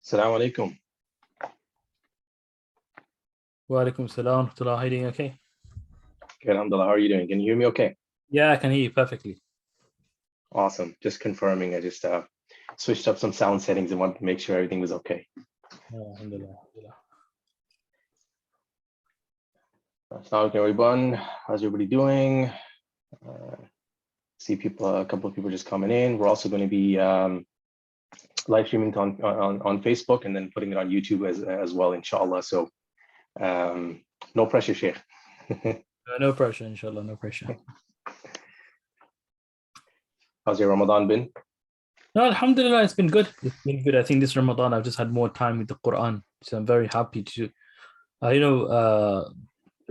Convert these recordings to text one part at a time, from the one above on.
Assalamu alaikum. Wa alaikum salam. How are you doing? Okay. Okay, alhamdulillah. How are you doing? Can you hear me okay? Yeah, I can hear you perfectly. Awesome. Just confirming. I just switched up some sound settings and wanted to make sure everything was okay. Alhamdulillah. Assalamu alaikum, everyone. How's everybody doing? See people, a couple of people just coming in. We're also going to be live streaming on Facebook and then putting it on YouTube as well, inshallah. So no pressure, Sheikh. No pressure, inshallah, no pressure. How's your Ramadan been? No, alhamdulillah, it's been good. It's been good. I think this Ramadan, I've just had more time with the Quran. So I'm very happy to,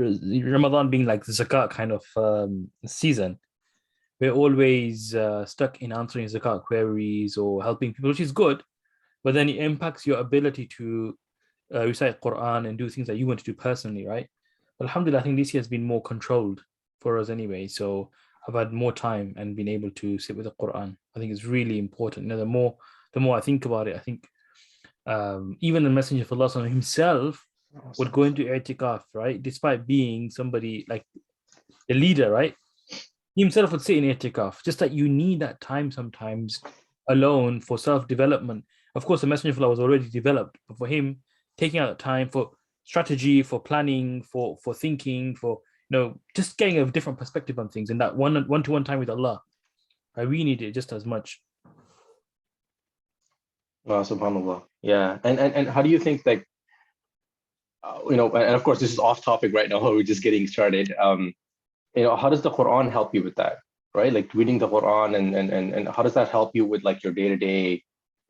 Ramadan being like the Zakat kind of season. We're always stuck in answering Zakat queries or helping people, which is good. But then it impacts your ability to recite Quran and do things that you want to do personally, right? But alhamdulillah, I think this year has been more controlled for us anyway. So I've had more time and been able to sit with the Quran. I think it's really important. You know, the more I think about it, I think even the Messenger of Allah himself would go into i'tikaf, right? Despite being somebody like a leader, right? He himself would sit in i'tikaf. Just that you need that time sometimes alone for self-development. Of course, the Messenger of Allah was already developed, but for him, taking out time for strategy, for planning, for thinking, for just getting a different perspective on things, and that one-to-one time with Allah, I really need it just as much. Subhanallah. Yeah. And how do you think, like, and of course this is off topic right now, we're just getting started. How does the Quran help you with that, right? Like reading the Quran and how does that help you with like your day-to-day,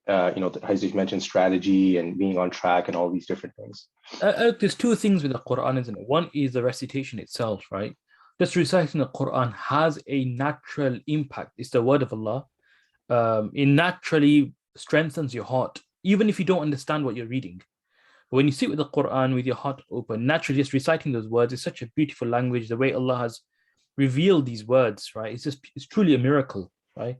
as you mentioned, strategy and being on track and all these different things? There's two things with the Quran, isn't it? One is the recitation itself, right? Just reciting the Quran has a natural impact. It's the word of Allah. It naturally strengthens your heart, even if you don't understand what you're reading. But when you sit with the Quran with your heart open, naturally just reciting those words is such a beautiful language. The way Allah has revealed these words, right? It's truly a miracle, right?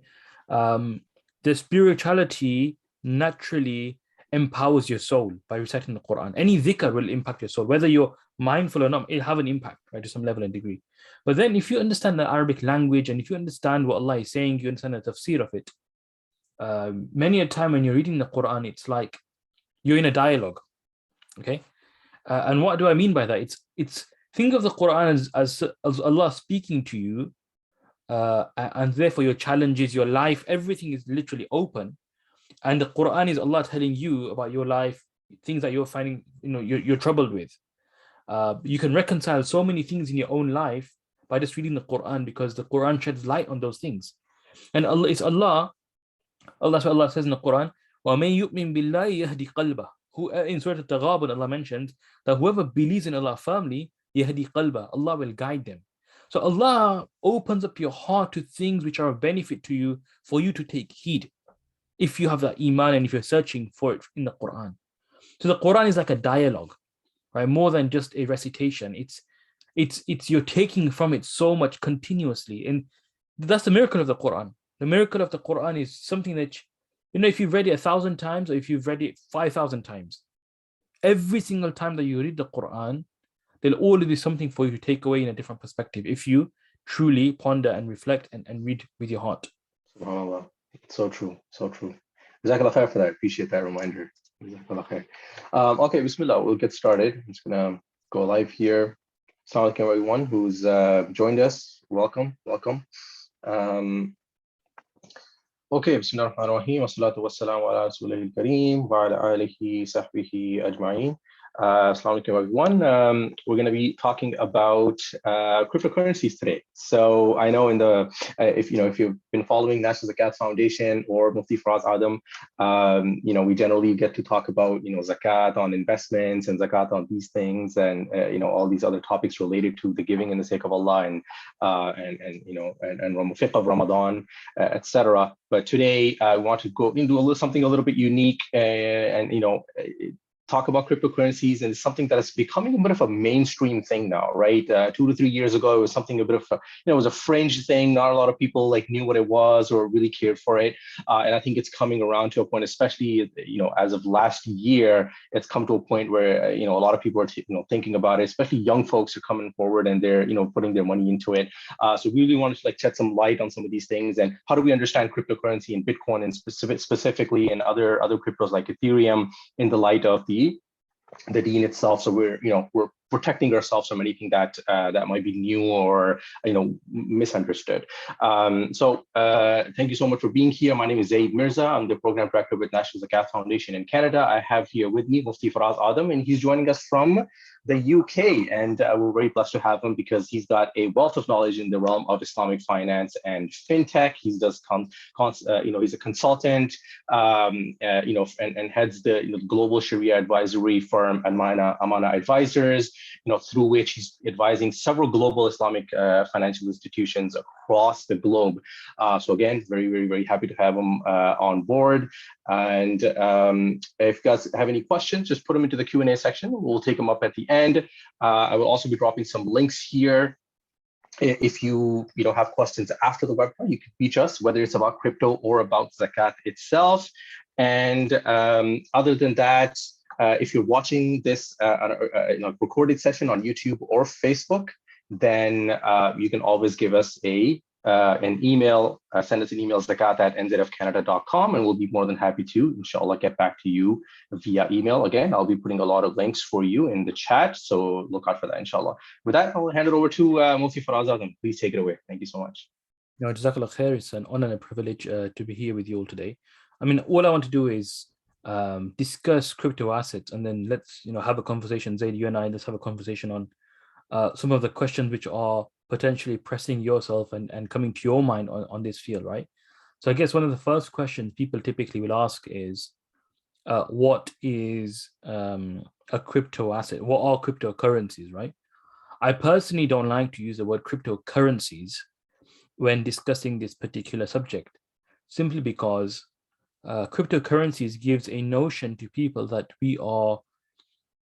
The spirituality naturally empowers your soul by reciting the Quran. Any dhikr will impact your soul, whether you're mindful or not. It'll have an impact, right, to some level and degree. But then, if you understand the Arabic language and if you understand what Allah is saying, you understand the tafsir of it. Many a time when you're reading the Quran, it's like you're in a dialogue. Okay, and what do I mean by that? It's think of the Quran as Allah speaking to you, and therefore your challenges, your life, everything is literally open, and the Quran is Allah telling you about your life, things that you're finding, you're troubled with. You can reconcile so many things in your own life by just reading the Quran, because the Quran sheds light on those things. And Allah says in the Quran, وَمَن يُؤْمِن بِاللَّهِ يَهْدِ قَلْبَهُ. Who in Surah Al-Taghabun, Allah mentions that whoever believes in Allah firmly, يَهْدِ قَلْبَهُ, Allah will guide them. So Allah opens up your heart to things which are of benefit to you, for you to take heed, if you have that iman and if you're searching for it in the Quran. So the Quran is like a dialogue, right? More than just a recitation. It's you're taking from it so much continuously, and that's the miracle of the Quran. The miracle of the Quran is something that, if you've read it 1,000 times or if you've read it 5,000 times, every single time that you read the Quran, there'll always be something for you to take away in a different perspective if you truly ponder and reflect and read with your heart. SubhanAllah. So true, so true. Jazakallah khair for that. Appreciate that reminder. Jazakallah khair. Okay, bismillah, we'll get started. I'm just gonna go live here. Assalamu alaikum, everyone who's joined us. Welcome. Okay, bismillah ar-Rahman ar-Rahim. Wassalatu wassalamu ala rasulihil kareem wa ala alihi sahbihi ajma'in. Assalamu alaikum, everyone. We're going to be talking about cryptocurrencies today. So I know if you've been following National Zakat Foundation or Mufti Faraz Adam, we generally get to talk about zakat on investments and zakat on these things, and all these other topics related to the giving in the sake of Allah and fiqh of Ramadan, etc. But today I want to go and do something a little bit unique, and talk about cryptocurrencies, and it's something that is becoming a bit of a mainstream thing now, right? 2 to 3 years ago, it was something a bit of a, it was a fringe thing. Not a lot of people like knew what it was or really cared for it. And I think it's coming around to a point, especially, as of last year, it's come to a point where, a lot of people are, thinking about it, especially young folks are coming forward and they're, putting their money into it. So we really wanted to like shed some light on some of these things, and how do we understand cryptocurrency and Bitcoin and specifically and other cryptos like Ethereum in the light of the deen itself. So we're protecting ourselves from anything that might be new or misunderstood. So thank you so much for being here. My name is Zaid Mirza. I'm the program director with National Zakat Foundation in Canada. I have here with me Mufti Faraz Adam, and he's joining us from the UK, and we're very blessed to have him because he's got a wealth of knowledge in the realm of Islamic finance and fintech. He does he's a consultant, and heads the global Sharia advisory firm Amana Advisors, through which he's advising several global Islamic financial institutions across the globe. So again, very, very, very happy to have him on board. And if you guys have any questions, just put them into the Q&A section. We'll take them up at the end. I will also be dropping some links here. If you have questions after the webinar, you can reach us, whether it's about crypto or about Zakat itself. And other than that, if you're watching this recorded session on YouTube or Facebook, then you can always give us an email, send us an email, zakat@nzfcanada.com, and we'll be more than happy to, inshallah, get back to you via email. Again, I'll be putting a lot of links for you in the chat, so look out for that, inshallah. With that, I'll hand it over to Mufti Faraz Adam. Please take it away. Thank you so much. No, Jazakallah khair. It's an honor and a privilege to be here with you all today. I mean, all I want to do is discuss crypto assets, and then let's have a conversation. Zaid, you and I, let's have a conversation on some of the questions which are potentially pressing yourself and coming to your mind on this field, right? So I guess one of the first questions people typically will ask is, what is a crypto asset? What are cryptocurrencies, right? I personally don't like to use the word cryptocurrencies when discussing this particular subject, simply because cryptocurrencies gives a notion to people that we are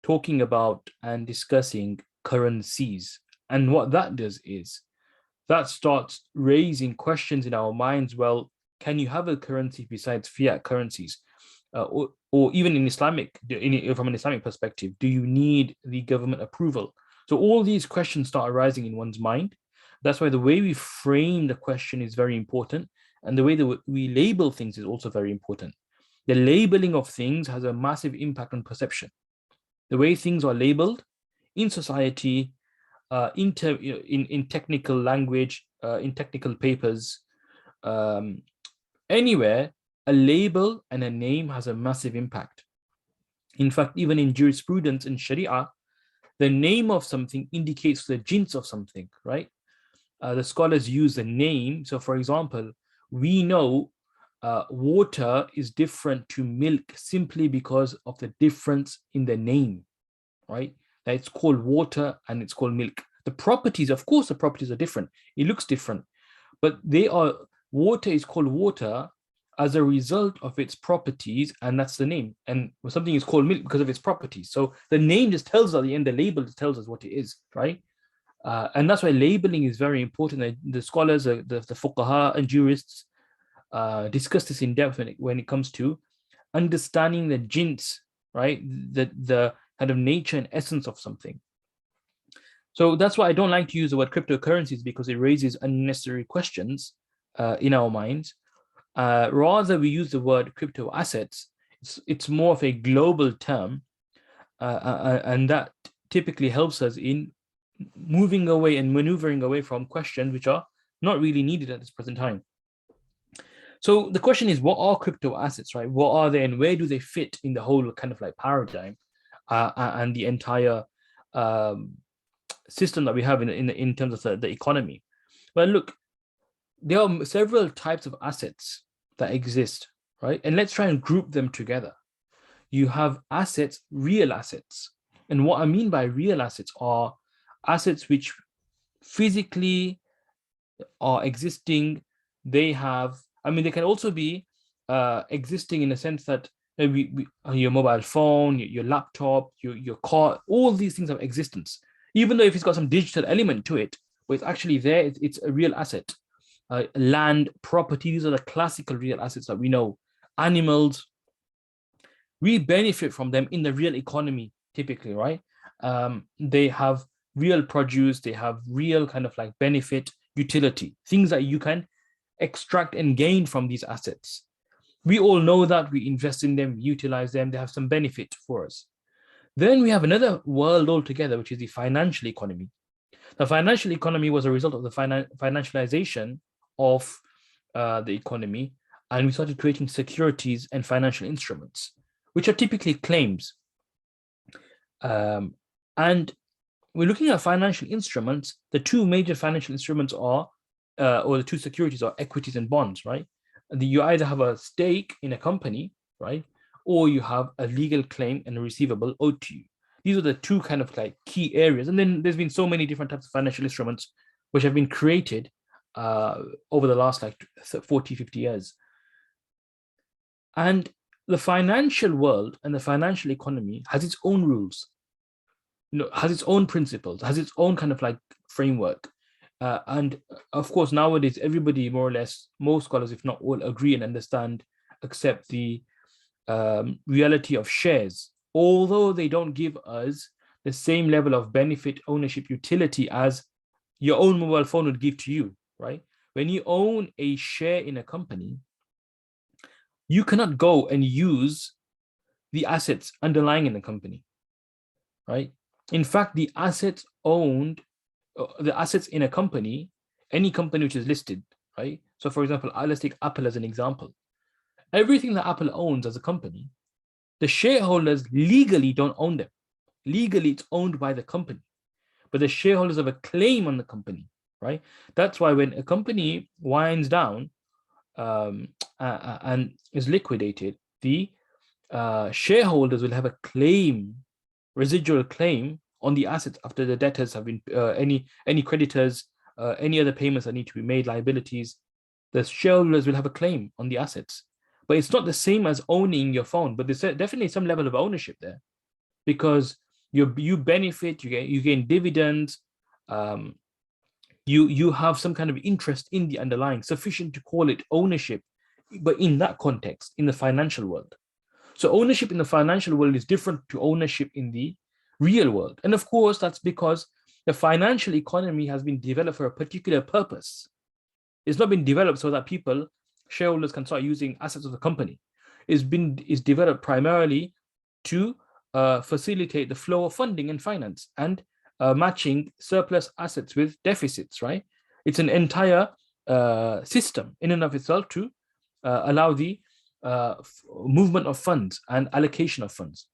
talking about and discussing currencies. And what that does is that starts raising questions in our minds. Well, can you have a currency besides fiat currencies? Or even in from an Islamic perspective, do you need the government approval? So all these questions start arising in one's mind. That's why the way we frame the question is very important. And the way that we label things is also very important. The labeling of things has a massive impact on perception. The way things are labeled in society, in technical language, in technical papers, anywhere, a label and a name has a massive impact. In fact, even in jurisprudence in Sharia, the name of something indicates the jins of something, right? The scholars use the name. So for example, we know water is different to milk simply because of the difference in the name, right? That it's called water and it's called milk. The properties, of course, the properties are different. It looks different, but water is called water as a result of its properties, and that's the name. And something is called milk because of its properties. So the name just tells us at the end, the label just tells us what it is, right? And that's why labeling is very important. The scholars, the fuqaha and jurists discuss this in depth when it comes to understanding the jins, right? The kind of nature and essence of something. So that's why I don't like to use the word cryptocurrencies, because it raises unnecessary questions in our minds. Rather, we use the word crypto assets. It's more of a global term, and that typically helps us in moving away and maneuvering away from questions which are not really needed at this present time. So the question is, what are crypto assets, right? What are they and where do they fit in the whole kind of like paradigm and the entire system that we have in terms of the economy? Well, look, there are several types of assets that exist, right? And let's try and group them together. You have assets, real assets. And what I mean by real assets are assets which physically are existing. They can also be existing in a sense that Your mobile phone, your laptop, your car, all these things have existence. Even though if it's got some digital element to it, but it's actually there, it's a real asset. Land, property, these are the classical real assets that we know. Animals, we benefit from them in the real economy, typically, right? They have real produce, they have real kind of like benefit, utility, things that you can extract and gain from these assets. We all know that, we invest in them, we utilize them, they have some benefit for us. Then we have another world altogether, which is the financial economy. The financial economy was a result of the financialization of the economy, and we started creating securities and financial instruments, which are typically claims. And we're looking at financial instruments. The two major financial instruments are, or the two securities are equities and bonds, right? You either have a stake in a company, right? Or you have a legal claim and a receivable owed to you. These are the two kind of like key areas. And then there's been so many different types of financial instruments which have been created over the last like 40, 50 years. And the financial world and the financial economy has its own rules, has its own principles, has its own kind of like framework. And of course, nowadays, everybody more or less, most scholars, if not all, agree and understand, accept the reality of shares, although they don't give us the same level of benefit, ownership, utility as your own mobile phone would give to you, right? When you own a share in a company, you cannot go and use the assets underlying in the company, right? In fact, the assets owned, the assets in a company, any company which is listed, right? So for example, let's take Apple as an example. Everything that Apple owns as a company, the shareholders legally don't own them. Legally, it's owned by the company, but the shareholders have a claim on the company, right? That's why when a company winds down and is liquidated, the shareholders will have a claim, residual claim on the assets after the debtors have been, any creditors, any other payments that need to be made, liabilities, the shareholders will have a claim on the assets. But it's not the same as owning your phone, but there's definitely some level of ownership there, because you benefit, you gain dividends, you have some kind of interest in the underlying, sufficient to call it ownership, but in that context, in the financial world. So ownership in the financial world is different to ownership in the real world. And of course, that's because the financial economy has been developed for a particular purpose. It's not been developed so that people, shareholders, can start using assets of the company. It's developed primarily to facilitate the flow of funding and finance and matching surplus assets with deficits, right? It's an entire system in and of itself to allow the movement of funds and allocation of funds,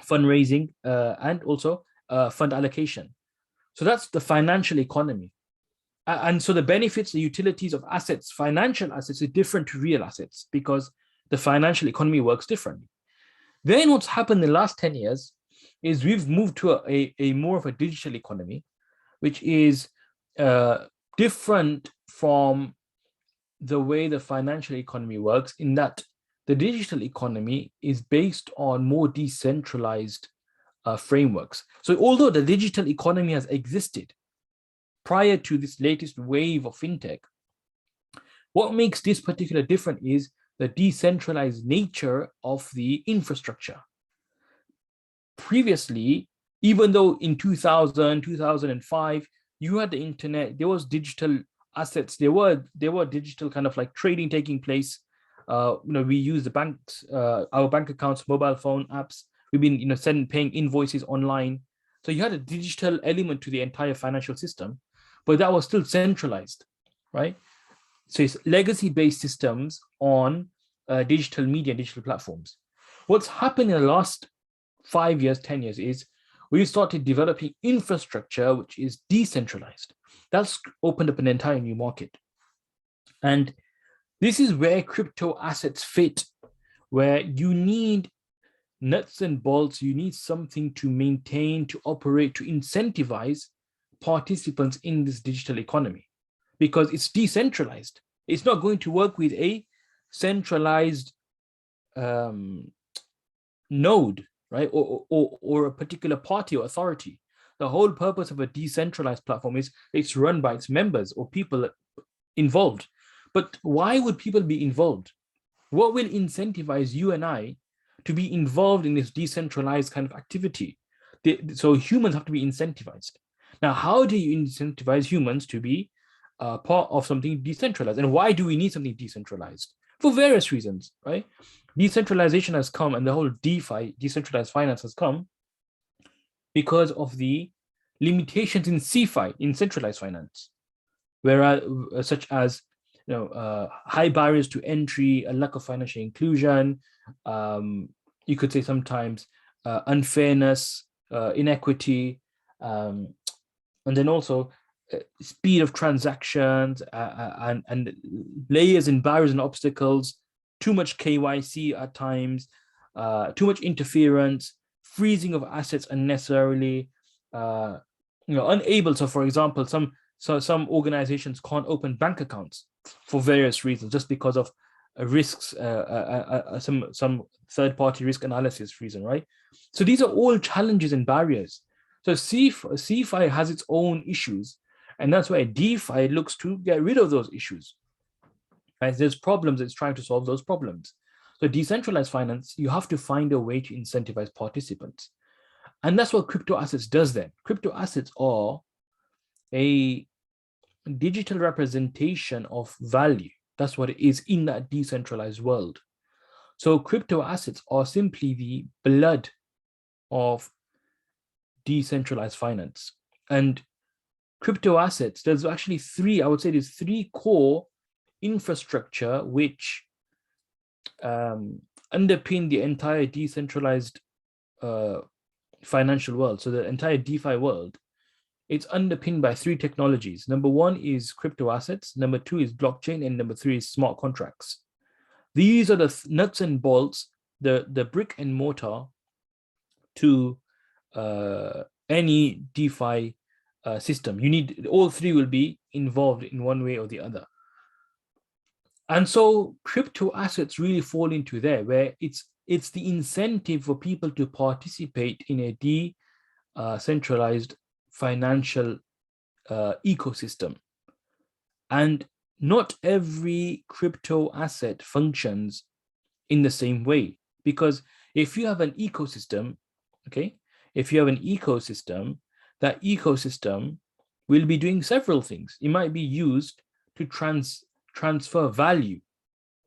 fundraising, and also fund allocation. So that's the financial economy. And so the benefits, the utilities of assets, financial assets, is different to real assets because the financial economy works differently. Then what's happened in the last 10 years is we've moved to a more of a digital economy, which is different from the way the financial economy works, in that the digital economy is based on more decentralized frameworks. So although the digital economy has existed prior to this latest wave of fintech, what makes this particular different is the decentralized nature of the infrastructure. Previously, even though in 2000, 2005, you had the internet, there was digital assets, there were digital kind of like trading taking place. We use the banks, our bank accounts, mobile phone apps. We've been, paying invoices online. So you had a digital element to the entire financial system, but that was still centralized, right? So it's legacy-based systems on digital media, digital platforms. What's happened in the last 5 years, 10 years is we started developing infrastructure which is decentralized. That's opened up an entire new market. And this is where crypto assets fit, where you need nuts and bolts, you need something to maintain, to operate, to incentivize participants in this digital economy, because it's decentralized. It's not going to work with a centralized node, right? Or a particular party or authority. The whole purpose of a decentralized platform is it's run by its members or people involved. But why would people be involved? What will incentivize you and I to be involved in this decentralized kind of activity? So humans have to be incentivized. Now, how do you incentivize humans to be part of something decentralized? And why do we need something decentralized? For various reasons, right? Decentralization has come, and the whole DeFi, decentralized finance, has come because of the limitations in CeFi, in centralized finance, whereas such as high barriers to entry, a lack of financial inclusion, you could say sometimes unfairness, inequity, and then also speed of transactions and layers and barriers and obstacles, too much KYC at times, too much interference, freezing of assets unnecessarily, unable. So, for example, some organizations can't open bank accounts for various reasons, just because of risks, some third-party risk analysis reason, right? So these are all challenges and barriers. So CeFi has its own issues, and that's why DeFi looks to get rid of those issues. Right? There's problems, it's trying to solve those problems. So decentralized finance, you have to find a way to incentivize participants. And that's what crypto assets does then. Crypto assets are a digital representation of value. That's what it is in that decentralized world. So crypto assets are simply the blood of decentralized finance. And crypto assets, there's actually there's three core infrastructure which underpin the entire decentralized financial world. So the entire DeFi world, it's underpinned by three technologies. Number one is crypto assets. Number two is blockchain. And number three is smart contracts. These are the nuts and bolts, the brick and mortar to any DeFi system. You need all three will be involved in one way or the other. And so crypto assets really fall into there, where it's the incentive for people to participate in a decentralized financial ecosystem. And not every crypto asset functions in the same way, because if you have an ecosystem, okay, if you have an ecosystem, that ecosystem will be doing several things. It might be used to transfer value.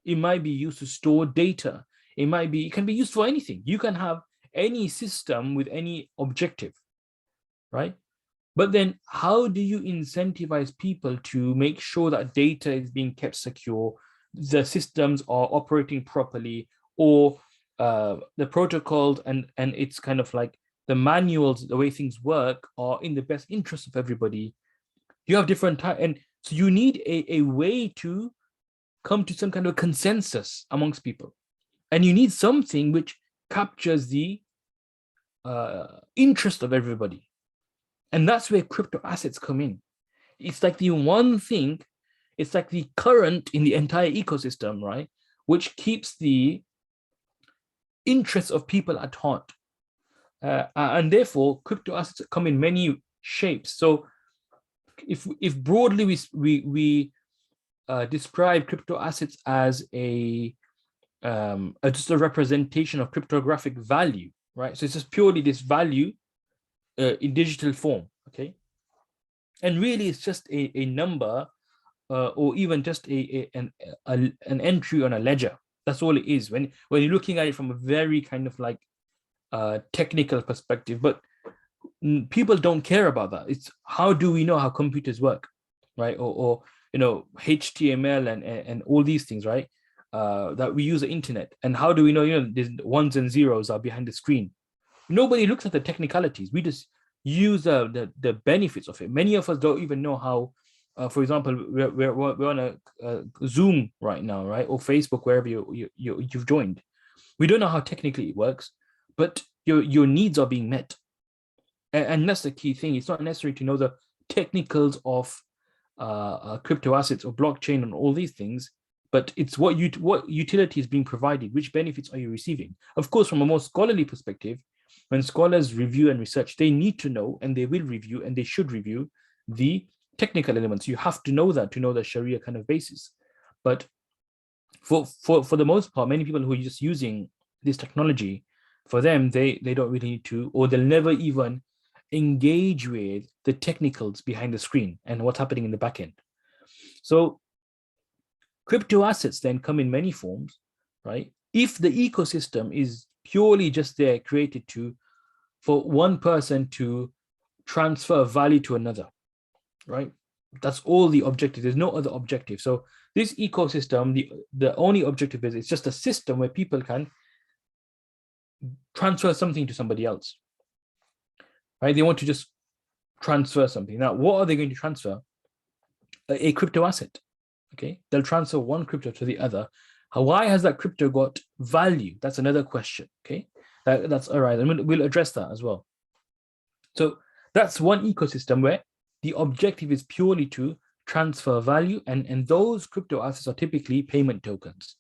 It might be used to store data. It can be used for anything. You can have any system with any objective, right? But then how do you incentivize people to make sure that data is being kept secure, the systems are operating properly, or the protocols and it's kind of like the manuals, the way things work are in the best interest of everybody? You have different types, and so you need a way to come to some kind of consensus amongst people. And you need something which captures the interest of everybody. And that's where crypto assets come in. It's like the one thing, it's like the current in the entire ecosystem, right? Which keeps the interests of people at heart. And therefore, crypto assets come in many shapes. So if broadly we describe crypto assets as just a representation of cryptographic value, right? So it's just purely this value in digital form, okay? And really, it's just a number, or even just an entry on a ledger. That's all it is. When you're looking at it from a very kind of like technical perspective, but people don't care about that. It's how do we know how computers work, right? Or HTML and all these things, right? That we use the internet, and how do we know there's ones and zeros are behind the screen? Nobody looks at the technicalities. We just use the benefits of it. Many of us don't even know how. For example, we're on a Zoom right now, right, or Facebook, wherever you've joined. We don't know how technically it works, but your needs are being met, and that's the key thing. It's not necessary to know the technicals of crypto assets or blockchain and all these things, but it's what utility is being provided, which benefits are you receiving. Of course, from a more scholarly perspective, when scholars review and research, they need to know, and they will review, and they should review the technical elements. You have to know that to know the Sharia kind of basis. But for the most part, many people who are just using this technology, for them, they don't really need to, or they'll never even engage with the technicals behind the screen and what's happening in the back end. So crypto assets then come in many forms, right? If the ecosystem is purely just there created for one person to transfer value to another, right? That's all the objective. There's no other objective. So this ecosystem, the only objective is it's just a system where people can transfer something to somebody else, right? They want to just transfer something. Now, what are they going to transfer? A crypto asset. Okay, they'll transfer one crypto to the other. Why has that crypto got value? That's another question. Okay, that's all right, and we'll address that as well. So that's one ecosystem where the objective is purely to transfer value, and those crypto assets are typically payment tokens,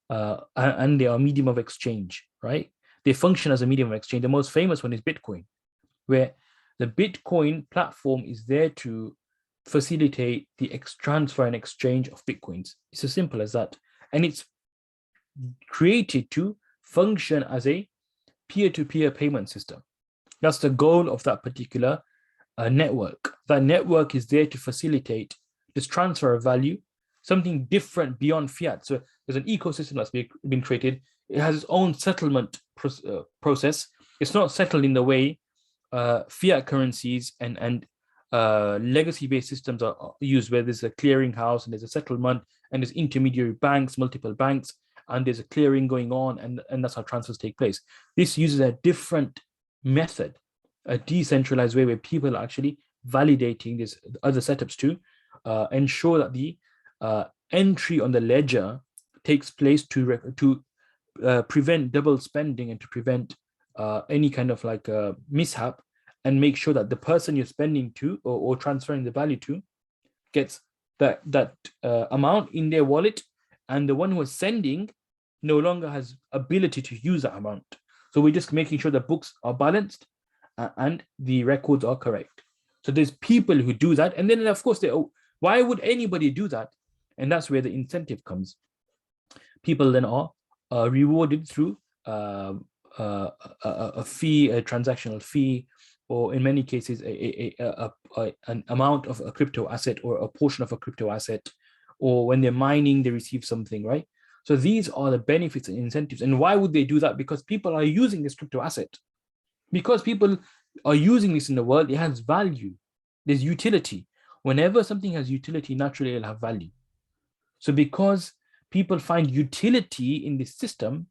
and they are a medium of exchange, right? They function as a medium of exchange. The most famous one is Bitcoin, where the Bitcoin platform is there to facilitate the transfer and exchange of Bitcoins. It's as simple as that. And it's created to function as a peer-to-peer payment system. That's the goal of that particular network. That network is there to facilitate this transfer of value, something different beyond fiat. So there's an ecosystem that's been created. It has its own settlement process. It's not settled in the way fiat currencies and legacy-based systems are used, where there's a clearinghouse and there's a settlement and there's intermediary banks, multiple banks, and there's a clearing going on, and that's how transfers take place. This uses a different method, a decentralized way where people are actually validating these other setups to ensure that the entry on the ledger takes place to prevent double spending and to prevent any kind of like mishap, and make sure that the person you're spending to or transferring the value to gets that amount in their wallet, and the one who is sending no longer has ability to use that amount. So we're just making sure the books are balanced and the records are correct. So there's people who do that, and then of course why would anybody do that? And that's where the incentive comes. People then are rewarded through a fee, a transactional fee, or in many cases an amount of a crypto asset or a portion of a crypto asset, or when they're mining, they receive something, right? So these are the benefits and incentives. And why would they do that? Because people are using this crypto asset. Because people are using this in the world, it has value. There's utility. Whenever something has utility, naturally it'll have value. So because people find utility in this system,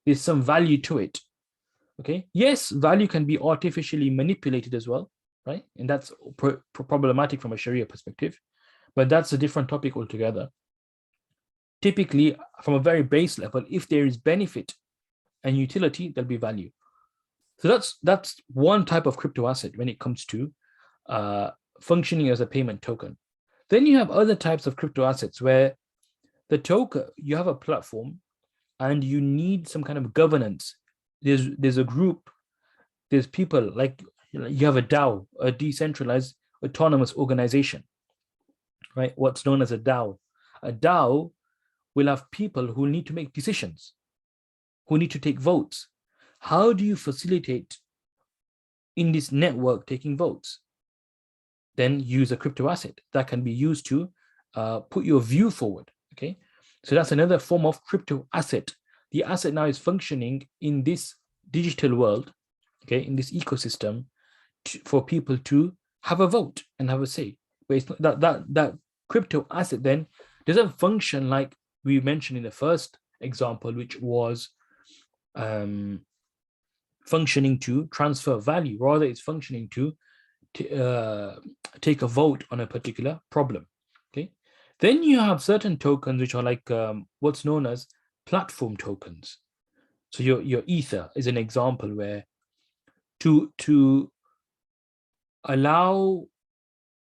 there's some value to it. Okay. Yes, value can be artificially manipulated as well, right? And that's problematic from a Sharia perspective, but that's a different topic altogether. Typically, from a very base level, if there is benefit and utility, there'll be value. So that's one type of crypto asset when it comes to functioning as a payment token. Then you have other types of crypto assets where the token, you have a platform and you need some kind of governance. There's a group, there's people, like you have a DAO, a decentralized autonomous organization, right? What's known as a DAO. A DAO will have people who need to make decisions, who need to take votes. How do you facilitate in this network taking votes? Then use a crypto asset that can be used to put your view forward. Okay, so that's another form of crypto asset. The asset now is functioning in this digital world, okay, in this ecosystem, for people to have a vote and have a say. But it's not, that crypto asset then doesn't function like we mentioned in the first example, which was functioning to transfer value. Rather, it's functioning to take a vote on a particular problem. Okay, then you have certain tokens which are like what's known as platform tokens. So your Ether is an example where to allow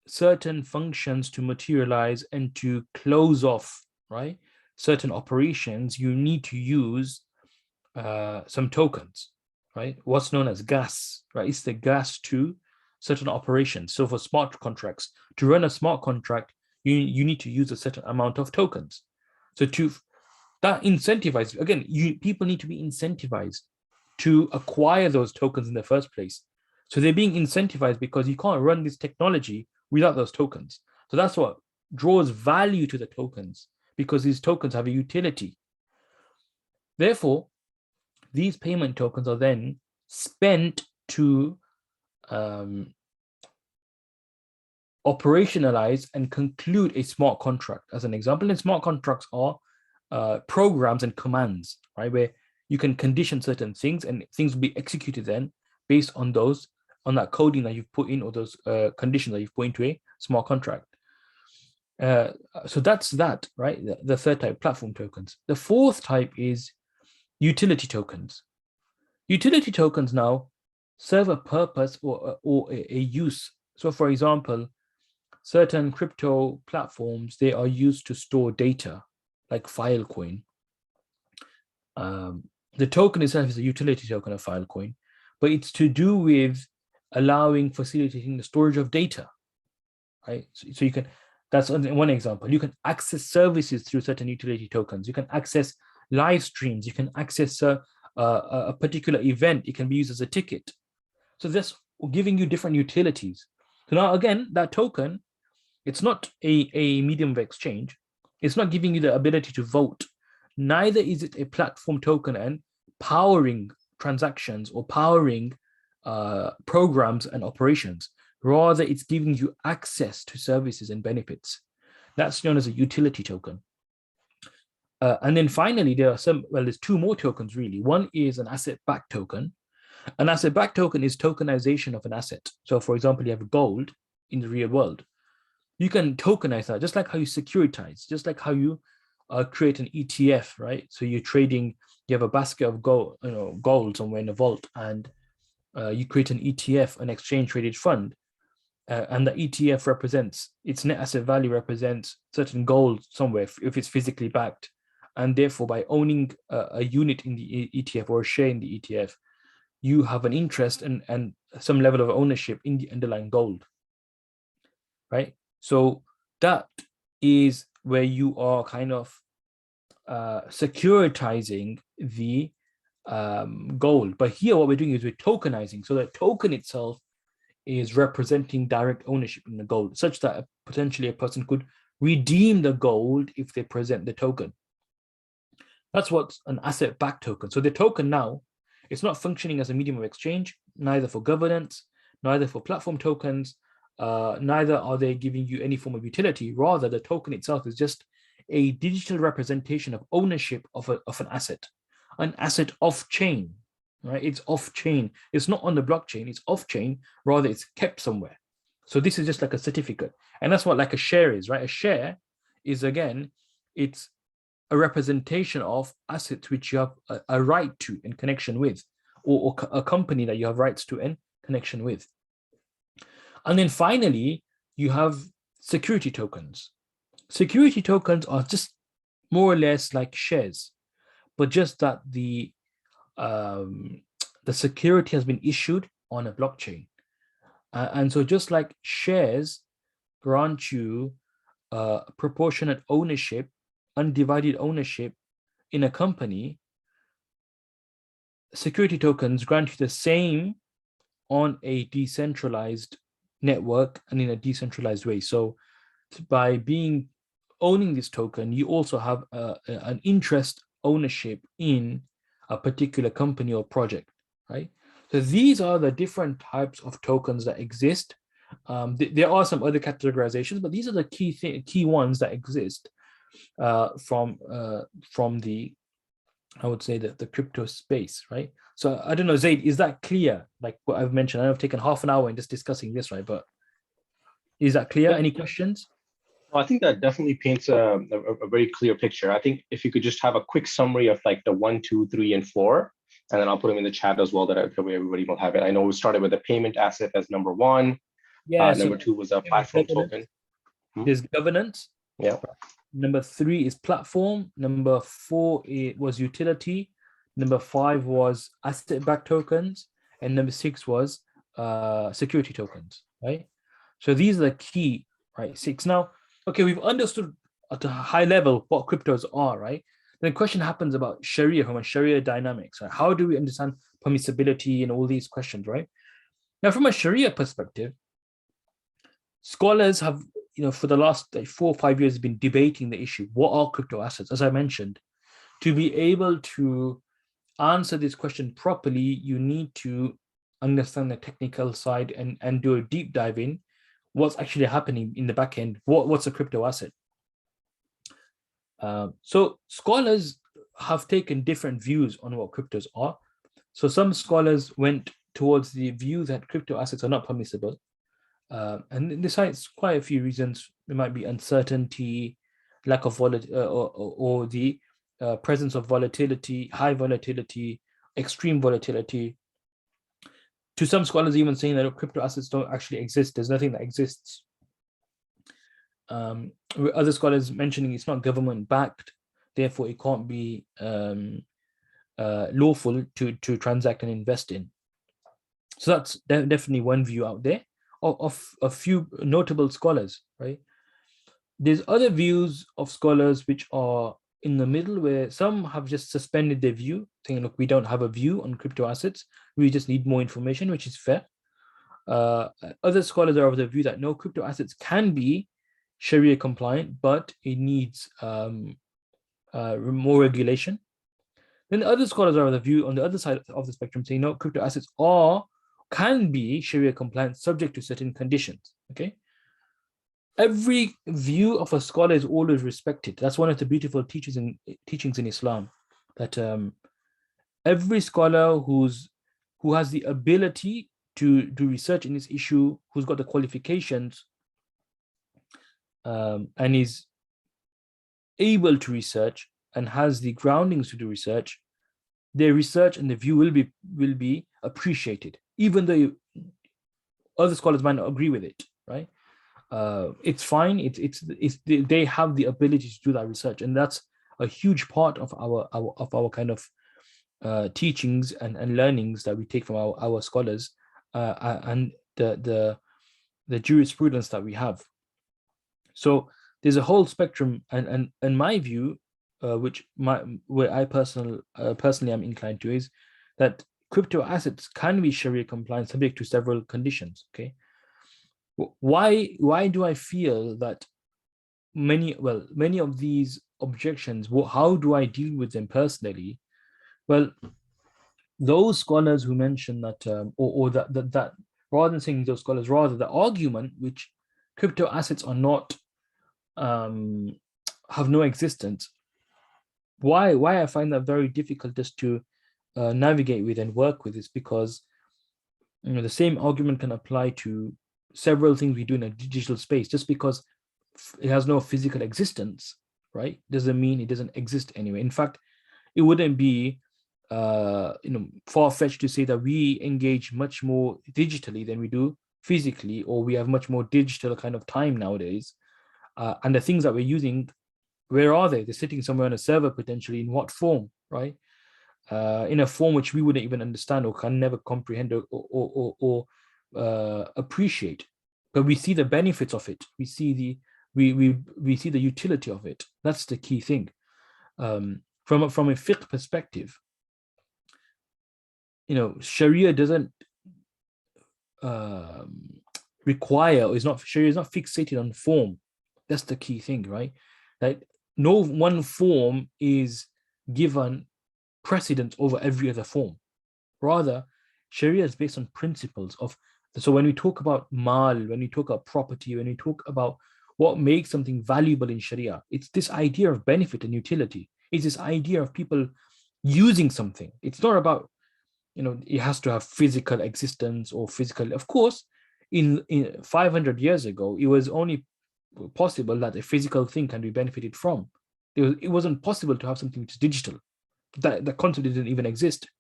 certain functions to materialize and to close off, right? certain operations, you need to use some tokens, right? What's known as gas, right? It's the gas to certain operations. So for smart contracts, to run a smart contract, you need to use a certain amount of tokens. So that incentivizes, again, people need to be incentivized to acquire those tokens in the first place. So they're being incentivized because you can't run this technology without those tokens. So that's what draws value to the tokens, because these tokens have a utility. Therefore, these payment tokens are then spent to operationalize and conclude a smart contract. As an example, in smart contracts are programs and commands, right? Where you can condition certain things and things will be executed then based on that coding that you've put in, or those conditions that you've put into a smart contract. So that's that, right? The third type, platform tokens. The fourth type is utility tokens. Utility tokens now serve a purpose or a use. So for example, certain crypto platforms, they are used to store data, like Filecoin. The token itself is a utility token of Filecoin, but it's to do with facilitating the storage of data, right? So you can, that's one example. You can access services through certain utility tokens. You can access live streams. You can access a particular event. It can be used as a ticket. So this giving you different utilities. So now again, that token, it's not a medium of exchange. It's not giving you the ability to vote. Neither is it a platform token and powering transactions or powering programs and operations. Rather, it's giving you access to services and benefits. That's known as a utility token. And then finally, there's two more tokens really. One is an asset-backed token. An asset-backed token is tokenization of an asset. So for example, you have gold in the real world. You can tokenize that, just like how you securitize, just like how you create an ETF, right? So you're trading, you have a basket of gold somewhere in a vault, and you create an ETF, an exchange traded fund, and the ETF represents, its net asset value represents certain gold somewhere if it's physically backed. And therefore, by owning a unit in the ETF or a share in the ETF, you have an interest and some level of ownership in the underlying gold, right? So that is where you are kind of securitizing the gold. But here what we're doing is we're tokenizing. So the token itself is representing direct ownership in the gold, such that potentially a person could redeem the gold if they present the token. That's what's an asset-backed token. So the token now, it's not functioning as a medium of exchange, neither for governance, neither for platform tokens, neither are they giving you any form of utility. Rather, the token itself is just a digital representation of ownership of an asset off-chain, right? It's off-chain. It's not on the blockchain, it's off-chain, rather it's kept somewhere. So this is just like a certificate. And that's what like a share is, right? A share is, again, it's a representation of assets which you have a right to in connection with, or a company that you have rights to in connection with. And then finally, you have security tokens. Security tokens are just more or less like shares, but just that the security has been issued on a blockchain. And so just like shares grant you proportionate ownership, undivided ownership in a company, security tokens grant you the same on a decentralized network and in a decentralized way. So by owning this token, you also have an interest ownership in a particular company or project, right? So these are the different types of tokens that exist. There are some other categorizations, but these are the key ones that exist from the, I would say, the crypto space, right? So I don't know, Zaid, is that clear? Like what I've mentioned, I know I've taken half an hour in just discussing this, right? But is that clear? Any questions? I think that definitely paints a very clear picture. I think if you could just have a quick summary of like the 1, 2, 3, and 4, and then I'll put them in the chat as well, that way everybody will have it. I know we started with a payment asset as number 1. Yeah. Number 2 was a platform token. There's governance. Yeah. Number 3 is platform. Number 4 was utility. Number 5 was asset-backed tokens, and number 6 was security tokens. Right. So these are the key, right? 6. Now, okay, we've understood at a high level what cryptos are, right? Then the question happens about Sharia, from a Sharia dynamics. Right? How do we understand permissibility and all these questions, right? Now, from a Sharia perspective, scholars have, for the last 4 or 5 years, been debating the issue. What are crypto assets? As I mentioned, to be able to answer this question properly, you need to understand the technical side and do a deep dive in what's actually happening in the back end. What's a crypto asset? So scholars have taken different views on what cryptos are. So some scholars went towards the view that crypto assets are not permissible. And this cites quite a few reasons. It might be uncertainty, lack of volatility, or the presence of volatility, high volatility, extreme volatility. To some scholars, even saying that crypto assets don't actually exist. There's nothing that exists. Other scholars mentioning it's not government backed, therefore it can't be lawful to transact and invest in. So that's definitely one view out there of a few notable scholars, right? There's other views of scholars which are in the middle, where some have just suspended their view, saying, look, we don't have a view on crypto assets. We just need more information, which is fair. Other scholars are of the view that no, crypto assets can be Sharia compliant, but it needs more regulation. Then other scholars are of the view on the other side of the spectrum, saying, no, crypto assets can be Sharia compliant, subject to certain conditions. Okay. Every view of a scholar is always respected. That's one of the beautiful teachings in Islam, that every scholar who has the ability to do research in this issue, who's got the qualifications, and is able to research and has the groundings to do research, their research and the view will be appreciated, even though other scholars might not agree with it, right? It's fine. They have the ability to do that research, and that's a huge part of our kind of teachings and learnings that we take from our scholars, and the jurisprudence that we have. So there's a whole spectrum, and my view, where I personally am inclined to, is that crypto assets can be Sharia compliant, subject to several conditions. Okay. Why do I feel that many of these objections, how do I deal with them personally? Well, those scholars who mention that, or that rather than saying those scholars, rather the argument which crypto assets are not, have no existence, why I find that very difficult just to navigate with and work with, is because the same argument can apply to several things we do in a digital space. Just because it has no physical existence, right, doesn't mean it doesn't exist anyway. In fact, it wouldn't be far-fetched to say that we engage much more digitally than we do physically, or we have much more digital kind of time nowadays. And the things that we're using, where are they? They're sitting somewhere on a server, potentially. In what form, right? In a form which we wouldn't even understand or can never comprehend or appreciate. But we see the benefits of it. We see the utility of it. That's the key thing. From a fiqh perspective, Sharia doesn't require, or Sharia is not fixated on form. That's the key thing, right? That no one form is given precedence over every other form. Rather, Sharia is based on principles of. So when we talk about mal, when we talk about property, when we talk about what makes something valuable in Sharia, it's this idea of benefit and utility. It's this idea of people using something. It's not about, it has to have physical existence or physical. Of course, in 500 years ago, it was only possible that a physical thing can be benefited from. It wasn't possible to have something which is digital. That concept didn't even exist.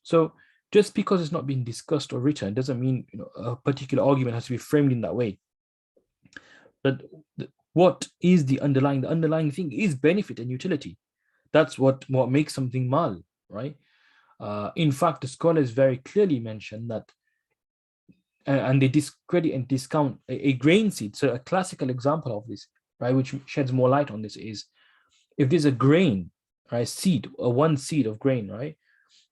So just because it's not being discussed or written doesn't mean a particular argument has to be framed in that way. But What is the underlying? The underlying thing is benefit and utility. That's what makes something mal, right? In fact, the scholars very clearly mention that, and they discredit and discount a grain seed. So a classical example of this, right, which sheds more light on this, is if there's a grain, right, seed, one seed of grain, right,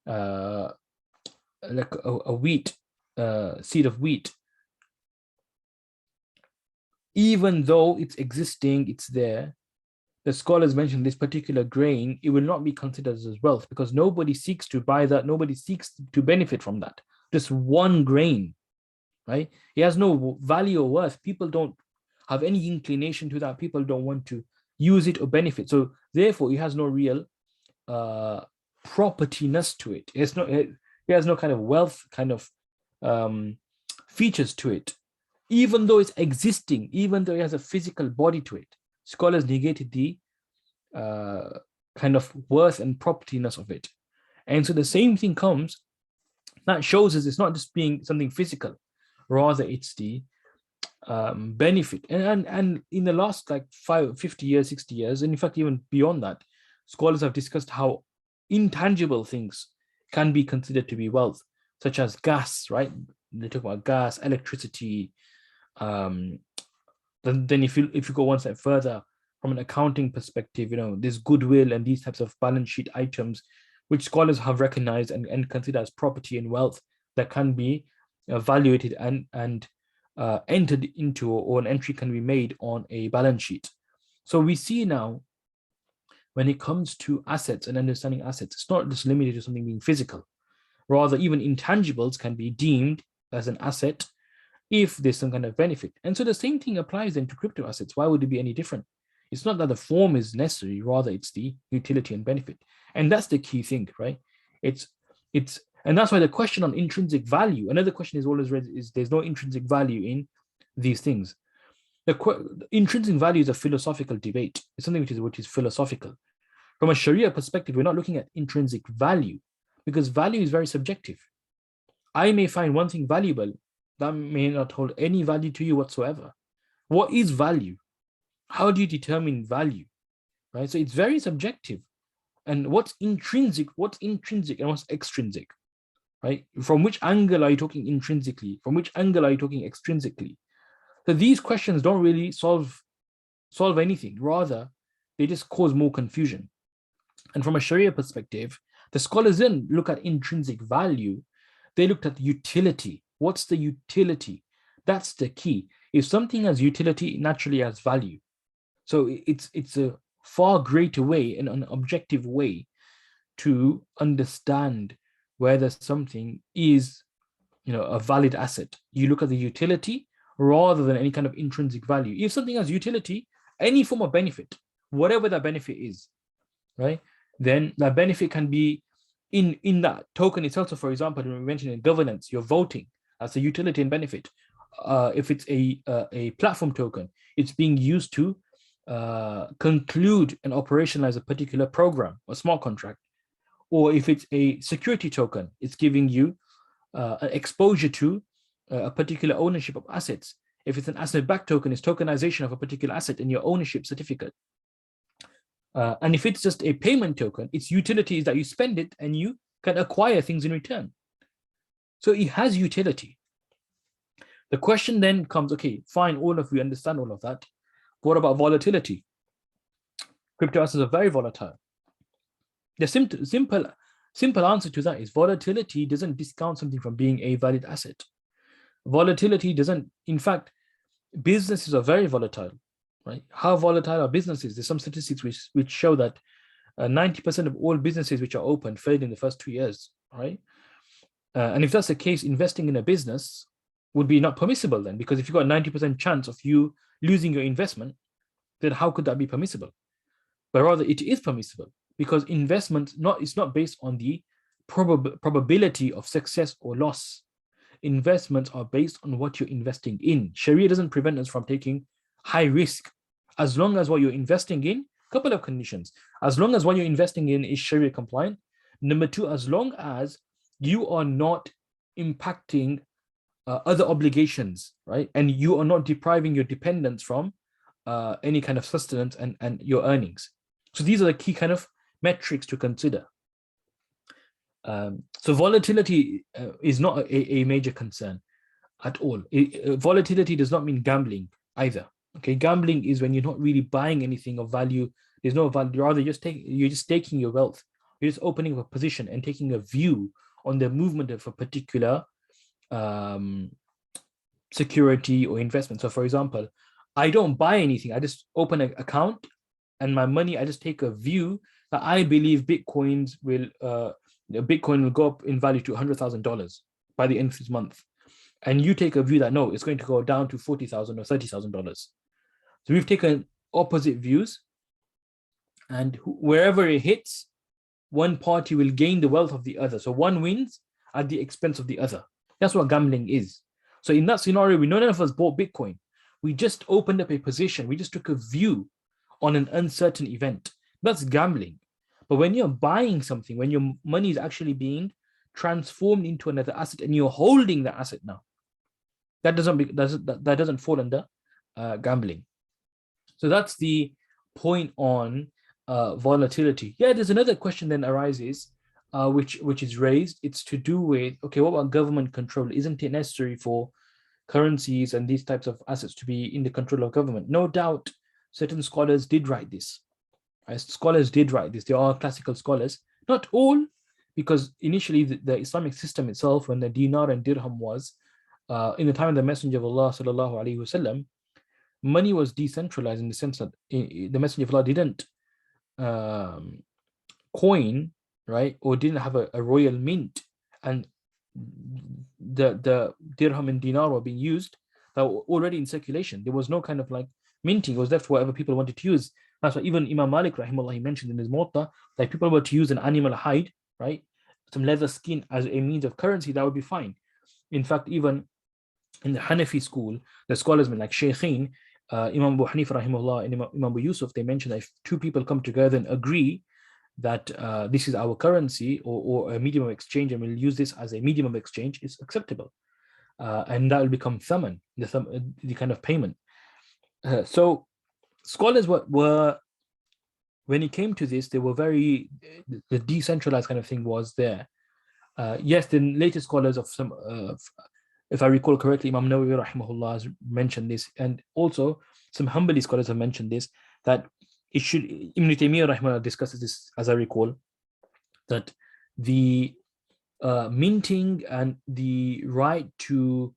like a wheat, seed of wheat, even though it's existing, it's there, the scholars mention this particular grain, it will not be considered as wealth because nobody seeks to buy that, nobody seeks to benefit from that. Just one grain, right? It has no value or worth. People don't have any inclination to that. People don't want to use it or benefit. So therefore, it has no real propertyness to it. It has no kind of wealth kind of features to it. Even though it's existing, even though it has a physical body to it, scholars negated the kind of worth and propertyness of it. And so the same thing comes, that shows us it's not just being something physical, rather it's the benefit. And in the last like 50 years, 60 years, and in fact, even beyond that, scholars have discussed how intangible things can be considered to be wealth, such as gas, right? They talk about gas, electricity. Then if you go one step further, from an accounting perspective, there's goodwill and these types of balance sheet items, which scholars have recognized and consider as property and wealth that can be evaluated and entered into, or an entry can be made on a balance sheet. So we see now, when it comes to assets and understanding assets, it's not just limited to something being physical. Rather, even intangibles can be deemed as an asset if there's some kind of benefit. And so the same thing applies then to crypto assets. Why would it be any different? It's not that the form is necessary, rather it's the utility and benefit. And that's the key thing, right? And that's why the question on intrinsic value, another question is always raised, is there's no intrinsic value in these things. The intrinsic value is a philosophical debate. It's something which is philosophical. From a Sharia perspective, we're not looking at intrinsic value, because value is very subjective. I may find one thing valuable that may not hold any value to you whatsoever. What is value? How do you determine value? Right? So it's very subjective. And what's intrinsic and what's extrinsic? Right? From which angle are you talking intrinsically? From which angle are you talking extrinsically? So these questions don't really solve anything. Rather, they just cause more confusion. And from a Sharia perspective, the scholars didn't look at intrinsic value. They looked at utility. What's the utility? That's the key. If something has utility, it naturally has value. So it's a far greater way and an objective way to understand whether something is, a valid asset. You look at the utility rather than any kind of intrinsic value. If something has utility, any form of benefit, whatever that benefit is, right, then that benefit can be in that token itself. So for example, when we mentioned in governance, you're voting as a utility and benefit. If it's a platform token, it's being used to conclude and operationalize a particular program or smart contract. Or if it's a security token, it's giving you exposure to a particular ownership of assets. If it's an asset-backed token, it's tokenization of a particular asset in your ownership certificate. And if it's just a payment token, its utility is that you spend it and you can acquire things in return. So it has utility. The question then comes, okay, fine, we understand all of that. What about volatility? Crypto assets are very volatile. The simple answer to that is volatility doesn't discount something from being a valid asset. Volatility doesn't, in fact, businesses are very volatile, right? How volatile are businesses? There's some statistics which show that 90% of all businesses which are open failed in the first 2 years, right? And if that's the case, investing in a business would be not permissible then, because if you've got a 90% chance of you losing your investment, then how could that be permissible? But rather it is permissible, because investment is not based on the probability of success or loss. Investments are based on what you're investing in. Sharia doesn't prevent us from taking high risk, as long as what you're investing in, couple of conditions, as long as what you're investing in is Sharia compliant. Number two, as long as you are not impacting other obligations, right? And you are not depriving your dependents from any kind of sustenance and your earnings. So these are the key kind of metrics to consider. So volatility is not a major concern at all. Volatility does not mean gambling either. Okay, gambling is when you're not really buying anything of value. There's no value. Rather, you're just taking your wealth. You're just opening up a position and taking a view on the movement of a particular security or investment. So, for example, I don't buy anything. I just open an account, and my money, I just take a view that I believe Bitcoin will go up in value to $100,000 by the end of this month. And you take a view that no, it's going to go down to $40,000 or $30,000. So we've taken opposite views, and wherever it hits, one party will gain the wealth of the other. So one wins at the expense of the other. That's what gambling is. So in that scenario, none of us bought Bitcoin. We just opened up a position. We just took a view on an uncertain event. That's gambling. But when you're buying something, when your money is actually being transformed into another asset and you're holding the asset now, that doesn't fall under gambling. So that's the point on volatility. Yeah, there's another question then arises, which is raised. It's to do with, okay, what about government control? Isn't it necessary for currencies and these types of assets to be in the control of government? No doubt, certain scholars did write this. Scholars did write this. They are classical scholars. Not all, because initially the Islamic system itself, when the dinar and dirham was, in the time of the Messenger of Allah sallallahu alaihi wasallam, money was decentralized in the sense that the Messenger of Allah didn't coin, right, or didn't have a royal mint, and the dirham and dinar were being used that were already in circulation. There was no kind of like minting. It was left for whatever people wanted to use. That's why even Imam Malik rahimahullah, he mentioned in his Muwatta that people were to use an animal hide, right, some leather skin as a means of currency, that would be fine. In fact, even in the Hanafi school, the scholars like Shaykhin, Imam Abu Hanifa rahimahullah and Imam Abu Yusuf, they mentioned that if two people come together and agree that this is our currency or a medium of exchange, and we'll use this as a medium of exchange, it's acceptable. And that will become thaman, the kind of payment. So scholars were, when it came to this, they were very, the decentralized kind of thing was there. Yes, the latest scholars of some, if I recall correctly, Imam Nawawi rahimahullah has mentioned this, and also some Hanbali scholars have mentioned this, that it should, Ibn Taymiyyah rahimahullah discusses this, as I recall, that the minting and the right to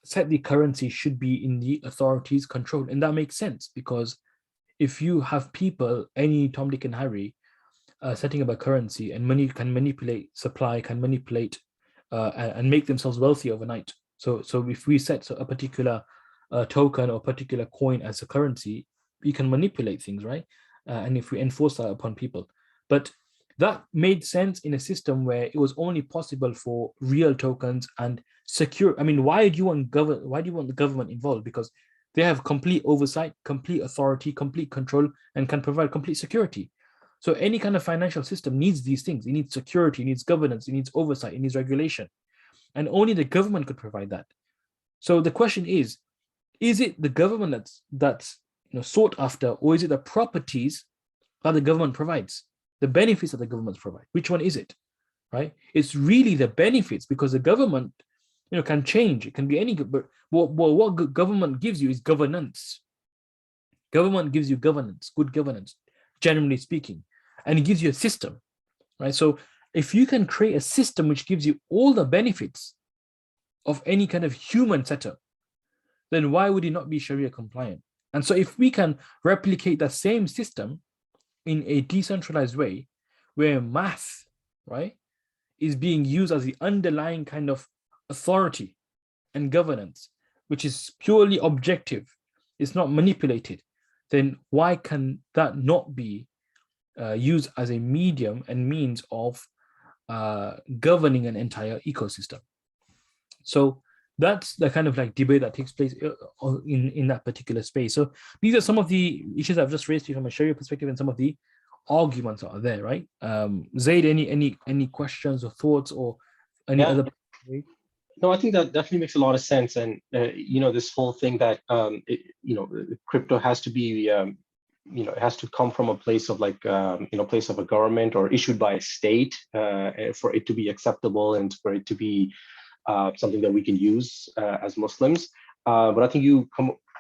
set the currency should be in the authorities' control. And that makes sense, because if you have people, any Tom, Dick and Harry, setting up a currency, and money can manipulate supply, can manipulate and make themselves wealthy overnight. So if we set a particular token or particular coin as a currency, we can manipulate things, right? And if we enforce that upon people. But that made sense in a system where it was only possible for real tokens and secure. I mean, why do you want the government involved? Because they have complete oversight, complete authority, complete control, and can provide complete security. So any kind of financial system needs these things. It needs security, it needs governance, it needs oversight, it needs regulation. And only the government could provide that. So the question is it the government that's sought after, or is it the properties that the government provides, the benefits that the government provide? Which one is it, right? It's really the benefits, because the government can change. It can be any, but what government gives you is governance. Government gives you governance, good governance, generally speaking, and it gives you a system, right? So if you can create a system which gives you all the benefits of any kind of human setup, then why would it not be Sharia compliant? And so if we can replicate that same system in a decentralized way, where math, right, is being used as the underlying kind of authority and governance, which is purely objective, it's not manipulated, then why can that not be used as a medium and means of governing an entire ecosystem? So that's the kind of like debate that takes place in that particular space. So these are some of the issues I've just raised here from a Sharia perspective, and some of the arguments are there, right? Zaid, any questions or thoughts or any other? No, I think that definitely makes a lot of sense. And this whole thing that crypto has to be it has to come from a place of like place of a government or issued by a state for it to be acceptable and for it to be something that we can use as Muslims. But I think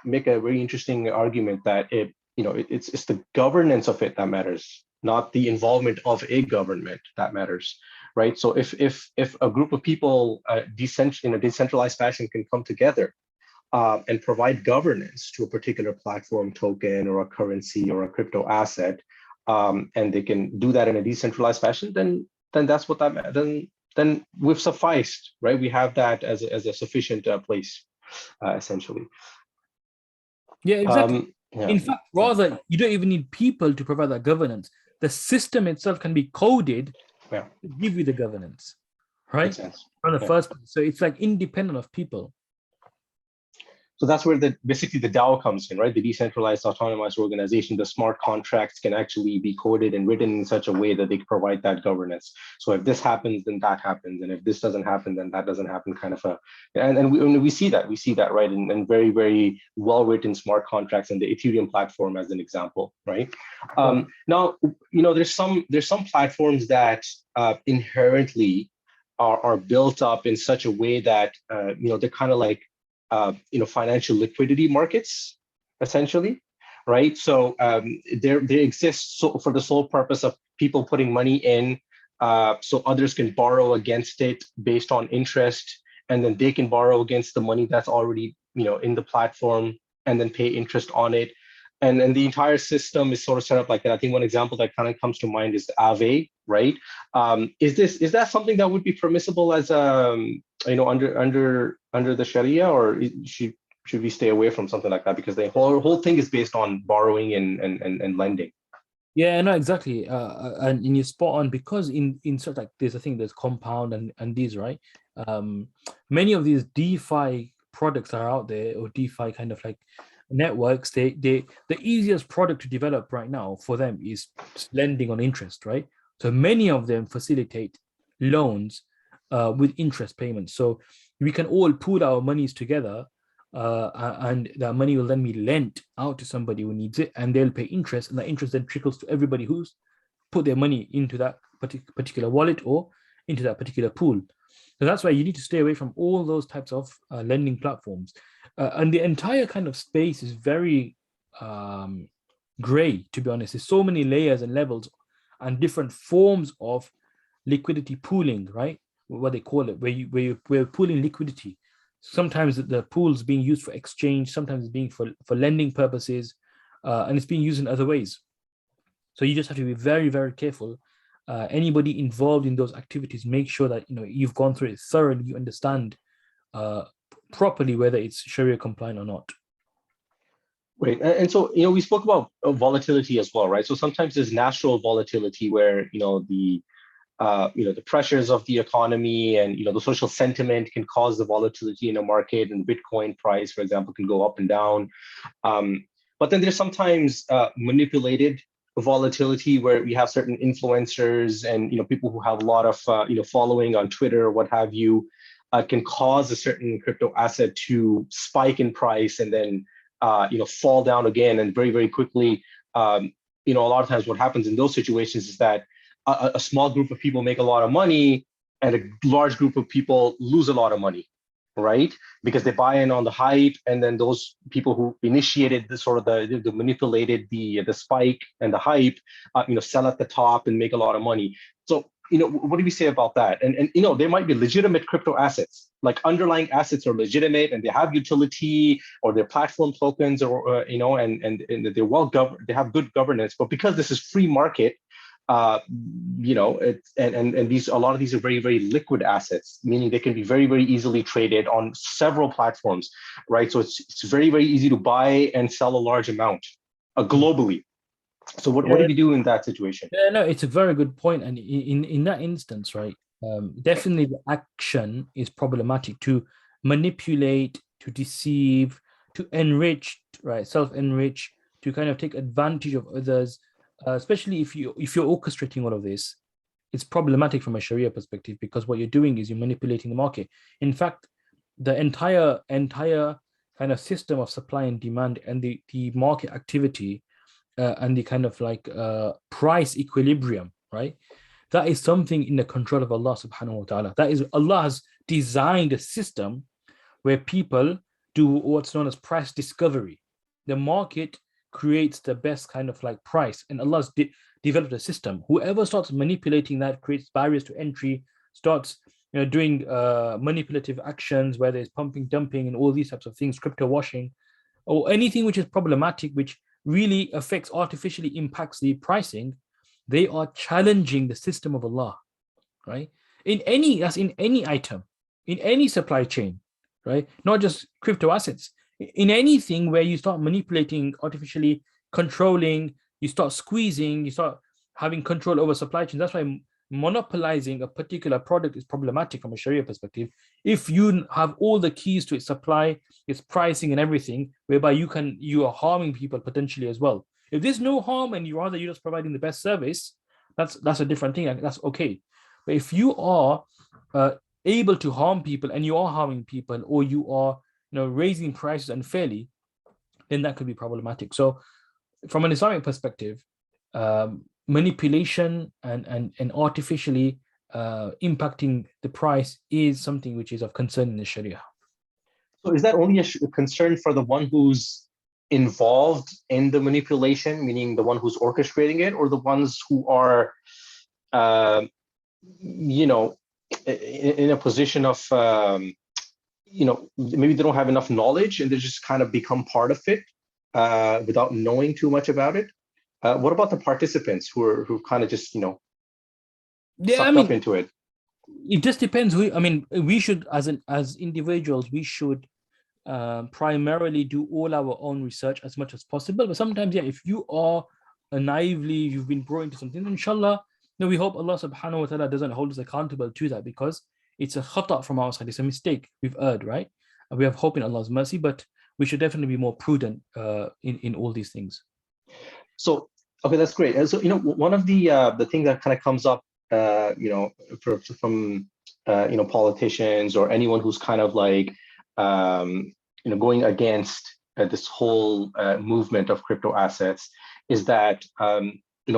make a very interesting argument that it's the governance of it that matters, not the involvement of a government that matters, right? So if a group of people in a decentralized fashion can come together and provide governance to a particular platform token or a currency or a crypto asset, and they can do that in a decentralized fashion, then that's what that then we've sufficed, right? We have that as a sufficient place, essentially. Yeah, exactly. Yeah. In fact, rather, you don't even need people to provide that governance. The system itself can be coded Yeah. to give you the governance, right? Makes sense. From the first place. So it's like independent of people. So that's where basically the DAO comes in, right? The decentralized autonomous organization, the smart contracts can actually be coded and written in such a way that they provide that governance. So if this happens, then that happens. And if this doesn't happen, then that doesn't happen, kind of and we see that, right? In very, very well-written smart contracts and the Ethereum platform as an example, right? Now, there's some platforms that inherently are built up in such a way that, they're kind of like, financial liquidity markets, essentially, right? So they exist for the sole purpose of people putting money in, so others can borrow against it based on interest, and then they can borrow against the money that's already in the platform, and then pay interest on it. And the entire system is sort of set up like that. I think one example that kind of comes to mind is Aave, right? Is that something that would be permissible as under the Sharia, or should we stay away from something like that, because the whole thing is based on borrowing and lending? Yeah, no, exactly. And you're spot on, because in sort of like there's compound and these, right? Many of these DeFi products are out there, or DeFi kind of like networks. The easiest product to develop right now for them is lending on interest, right? So many of them facilitate loans with interest payments. So we can all pool our monies together, and that money will then be lent out to somebody who needs it, and they'll pay interest, and that interest then trickles to everybody who's put their money into that particular wallet or into that particular pool. So that's why you need to stay away from all those types of lending platforms. And the entire kind of space is very gray, to be honest. There's so many layers and levels and different forms of liquidity pooling, right? What they call it, where you're pooling liquidity. Sometimes the pool's being used for exchange, sometimes it's being for lending purposes, and it's being used in other ways. So you just have to be very, very careful. Anybody involved in those activities, make sure that you've gone through it thoroughly, you understand properly whether it's Sharia compliant or not. Right. And so, we spoke about volatility as well, right? So sometimes there's natural volatility where, the pressures of the economy and, the social sentiment can cause the volatility in a market, and the Bitcoin price, for example, can go up and down. But then there's sometimes manipulated volatility where we have certain influencers and, people who have a lot of, following on Twitter or what have you, can cause a certain crypto asset to spike in price and then fall down again, and very, very quickly. A lot of times what happens in those situations is that a small group of people make a lot of money, and a large group of people lose a lot of money, right? Because they buy in on the hype, and then those people who initiated the manipulated the spike and the hype, sell at the top and make a lot of money. So what do we say about that? And there might be legitimate crypto assets, like underlying assets are legitimate and they have utility, or their platform tokens, or and they're well governed, they have good governance. But because this is free market, it's and a lot of these are very, very liquid assets, meaning they can be very, very easily traded on several platforms, right? So it's very, very easy to buy and sell a large amount globally. So what do we do in that situation? Yeah, no, it's a very good point. And in that instance, right, definitely the action is problematic to manipulate, to deceive, to enrich, right, self-enrich, to kind of take advantage of others, especially if you're orchestrating all of this. it's problematic from a Sharia perspective, because what you're doing is you're manipulating the market. In fact, the entire kind of system of supply and demand and the market activity and the kind of like price equilibrium, right? That is something in the control of Allah subhanahu wa ta'ala. That is, Allah has designed a system where people do what's known as price discovery. The market creates the best kind of like price, and Allah's developed a system. Whoever starts manipulating that creates barriers to entry, starts doing manipulative actions, whether it's pumping, dumping, and all these types of things, crypto washing, or anything which is problematic, which really affects, artificially impacts the pricing. They are challenging the system of Allah, right? In any item, in any supply chain, right? Not just crypto assets. In anything where you start manipulating, artificially controlling, you start squeezing, you start having control over supply chain. That's why monopolizing a particular product is problematic from a Sharia perspective. If you have all the keys to its supply, its pricing and everything, whereby you are harming people potentially as well. If there's no harm and you're just providing the best service, that's a different thing. That's okay. But if you are able to harm people and you are harming people, or you are raising prices unfairly, then that could be problematic. So from an Islamic perspective, manipulation and artificially impacting the price is something which is of concern in the Sharia. So is that only a concern for the one who's involved in the manipulation, meaning the one who's orchestrating it, or the ones who are, in a position of, maybe they don't have enough knowledge and they just kind of become part of it without knowing too much about it? What about the participants who kind of just, sucked up into it? It just depends. We should, as individuals, we should primarily do all our own research as much as possible. But sometimes, if you are naively, you've been brought into something, inshallah, we hope Allah subhanahu wa ta'ala doesn't hold us accountable to that, because it's a khata from our side. It's a mistake. We've erred, right? And we have hope in Allah's mercy, but we should definitely be more prudent in all these things. So, okay, that's great. And so, one of the things that kind of comes up, from politicians or anyone who's kind of like, going against this whole movement of crypto assets, is that,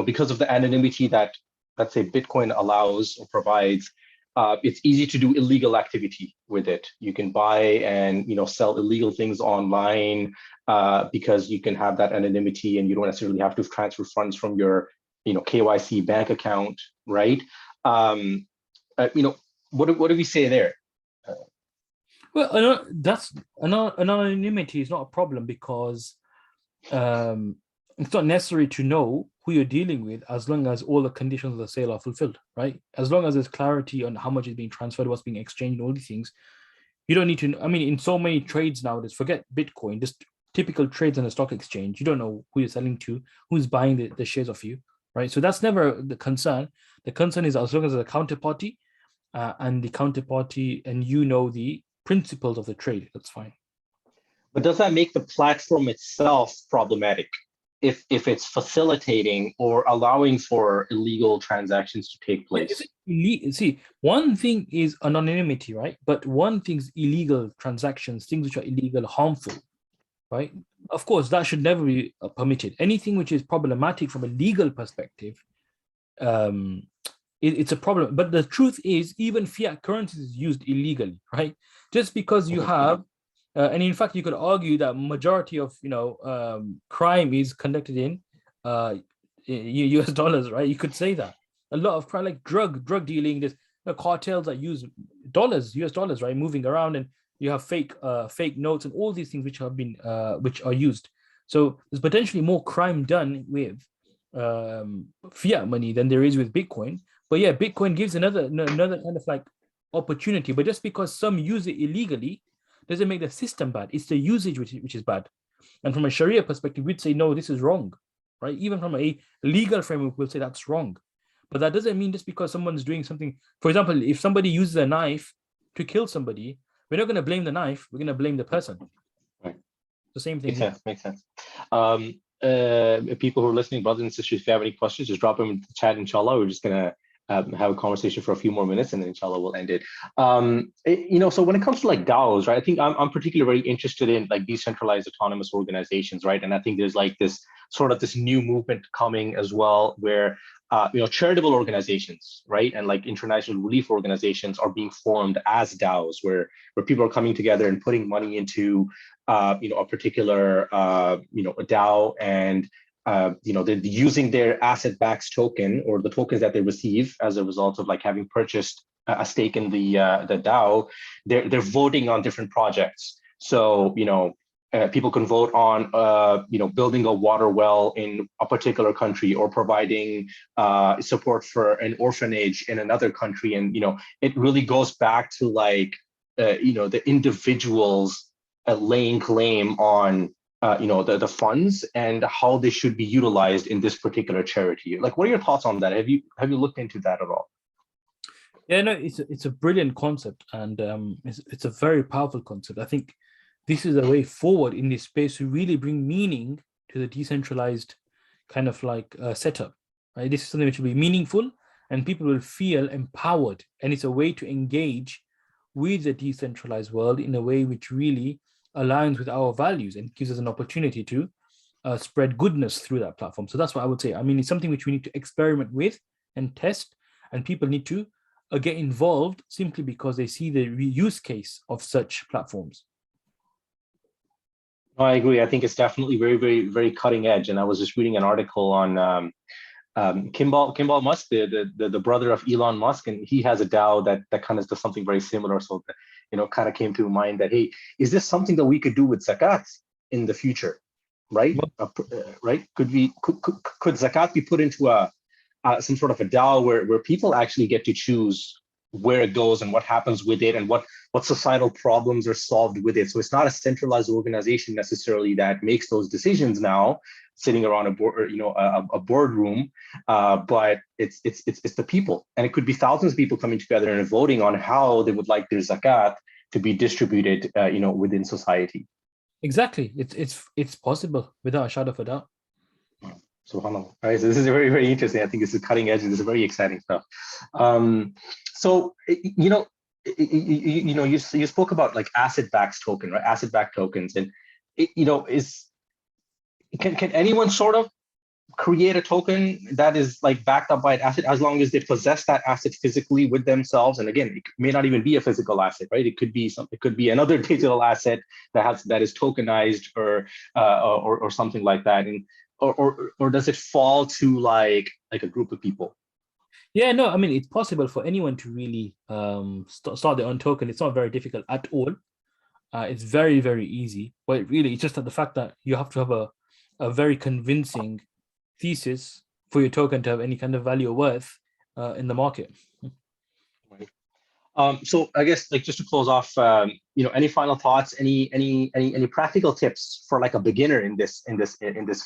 because of the anonymity that, let's say, Bitcoin allows or provides, it's easy to do illegal activity with it. You can buy and sell illegal things online because you can have that anonymity, and you don't necessarily have to transfer funds from your KYC bank account, right? What do we say there? Well, that's anonymity is not a problem, because it's not necessary to know who you're dealing with, as long as all the conditions of the sale are fulfilled, right? As long as there's clarity on how much is being transferred, what's being exchanged, all these things. You don't need to, in so many trades nowadays, forget Bitcoin, just typical trades on the stock exchange, you don't know who you're selling to, who's buying the shares of you, right? So that's never the concern. The concern is as long as there's a counterparty and the principles of the trade, that's fine. But does that make the platform itself problematic if it's facilitating or allowing for illegal transactions to take place? See, one thing is anonymity, right? But one thing is illegal transactions, things which are illegal, harmful, right? Of course, that should never be permitted. Anything which is problematic from a legal perspective, it's a problem. But the truth is, even fiat currencies is used illegally, right? Just because you have, and in fact, you could argue that majority of crime is conducted in US dollars, right? You could say that a lot of crime, like drug dealing, there's cartels that use dollars, US dollars, right, moving around, and you have fake notes and all these things which are used. So there's potentially more crime done with fiat money than there is with Bitcoin. But yeah, Bitcoin gives another kind of like opportunity. But just because some use it illegally doesn't make the system bad. It's the usage which is bad. And from a Sharia perspective, we'd say, no, this is wrong, right? Even from a legal framework, we'll say that's wrong. But that doesn't mean just because someone's doing something, for example, if somebody uses a knife to kill somebody, we're not going to blame the knife, we're going to blame the person. Right. The same thing. Makes sense. People who are listening, brothers and sisters, if you have any questions, just drop them in the chat, inshallah. We're just going to have a conversation for a few more minutes, and then inshallah we'll end it. So when it comes to like DAOs, right, I think I'm particularly very interested in like decentralized autonomous organizations, right? And I think there's like this sort of this new movement coming as well, where charitable organizations, right, and like international relief organizations are being formed as DAOs, where people are coming together and putting money into a particular a DAO, and they're using their asset-backed token or the tokens that they receive as a result of like having purchased a stake in the DAO. They're voting on different projects. So people can vote on building a water well in a particular country, or providing support for an orphanage in another country, and it really goes back to like the individuals laying claim on the funds and how they should be utilized in this particular charity. Like, what are your thoughts on that? Have you looked into that at all? Yeah, no, it's a brilliant concept, and it's a very powerful concept. I think this is a way forward in this space to really bring meaning to the decentralized kind of like setup. Right? This is something which will be meaningful, and people will feel empowered, and it's a way to engage with the decentralized world in a way which really aligns with our values and gives us an opportunity to spread goodness through that platform. So that's what I would say. I mean, it's something which we need to experiment with and test, and people need to get involved simply because they see the use case of such platforms. I agree. I think it's definitely very, very, very cutting edge. And I was just reading an article on Kimball Musk, the brother of Elon Musk, and he has a DAO that kind of does something very similar. So that, kind of came to mind that, hey, is this something that we could do with Zakat in the future, right? Right? Could Zakat be put into some sort of a DAO where people actually get to choose where it goes and what happens with it, and what societal problems are solved with it? So it's not a centralized organization necessarily that makes those decisions now, sitting around a board, a boardroom, but it's the people, and it could be thousands of people coming together and voting on how they would like their zakat to be distributed, within society. Exactly, it's possible without a shadow of a doubt. SubhanAllah. All right, so this is very, very interesting. I think this is cutting edge. This is very exciting stuff. So you spoke about like asset-backed token, right? Asset-backed tokens, and can anyone sort of create a token that is like backed up by an asset, as long as they possess that asset physically with themselves? And again, it may not even be a physical asset, right? It could be something. It could be another digital asset that is tokenized or something like that. And or does it fall to like a group of people? Yeah, no, I mean, it's possible for anyone to really start their own token. It's not very difficult at all. It's very, very easy. But really, it's just that the fact that you have to have a very convincing thesis for your token to have any kind of value or worth in the market. Right. So I guess, like, just to close off, any final thoughts, any practical tips for like a beginner in this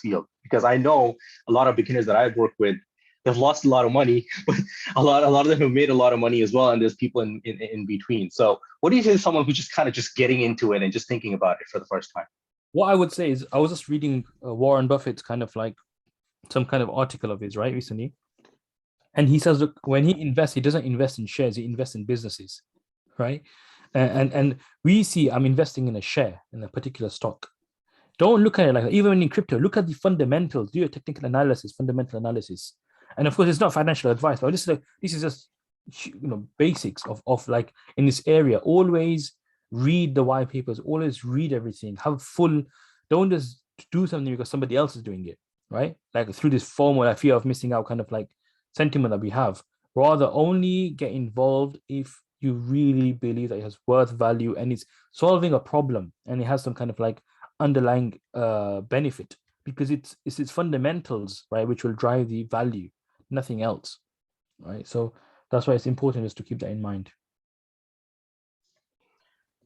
field? Because I know a lot of beginners that I've worked with, they've lost a lot of money, but a lot of them have made a lot of money as well, and there's people in between. So what do you say to someone who's just getting into it and just thinking about it for the first time? What I would say is, I was just reading Warren Buffett's kind of like some kind of article of his, right, recently. And he says, look, when he invests, he doesn't invest in shares, he invests in businesses, right? And we see, I'm investing in a share, in a particular stock. Don't look at it like that. Even in crypto, look at the fundamentals, do a technical analysis, fundamental analysis. And of course, it's not financial advice, but this is just basics of like in this area. Always read the white papers, always read everything, have full, don't just do something because somebody else is doing it, right? Like through this FOMO, that fear of missing out kind of like sentiment that we have. Rather, only get involved if you really believe that it has worth, value, and it's solving a problem, and it has some kind of like underlying benefit, because it's its fundamentals, right, which will drive the value, nothing else, right? So that's why it's important just to keep that in mind.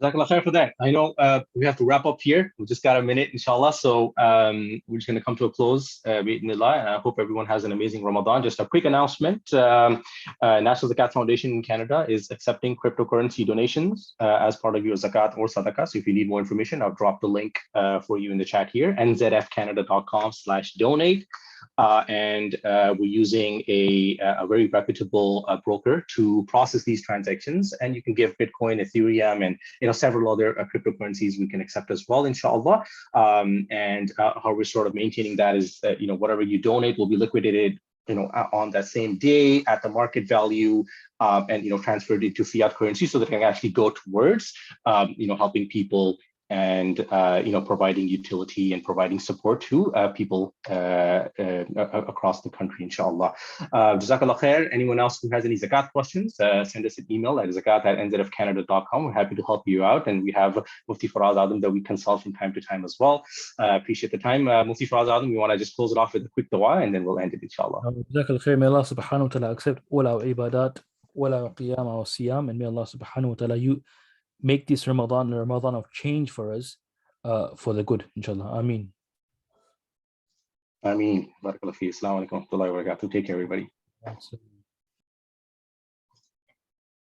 Jazakallah khair for that. I know we have to wrap up here. We just got a minute, inshallah. So we're just going to come to a close, bi'idhnillah, and I hope everyone has an amazing Ramadan. Just a quick announcement. National Zakat Foundation in Canada is accepting cryptocurrency donations as part of your zakat or sadaqah. So if you need more information, I'll drop the link for you in the chat here, nzfcanada.com/donate. and we're using a very reputable broker to process these transactions. And you can give Bitcoin, Ethereum, and several other cryptocurrencies we can accept as well, inshallah. And how we're sort of maintaining that is, whatever you donate will be liquidated on that same day at the market value, and transferred into fiat currency, so that it can actually go towards helping people and providing utility and providing support to people across the country, inshallah. Jazakallah khair. Anyone else who has any zakat questions, send us an email at zakat@nzfcanada.com. We're happy to help you out, and we have Mufti Faraz Adam that we consult from time to time as well. Appreciate the time. Mufti Faraz Adam, we want to just close it off with a quick dua, and then we'll end it, inshallah. Jazakallah khair. May Allah subhanahu wa ta'ala accept all our ibadat, all our qiyam, our siyam, and may Allah subhanahu wa ta'ala make this Ramadan a Ramadan of change for us, for the good, inshallah. Ameen. Ameen. Barakallah fi. Assalamu alaikum wa rahmatullahi wa barakatuh. Take care, everybody. Absolutely.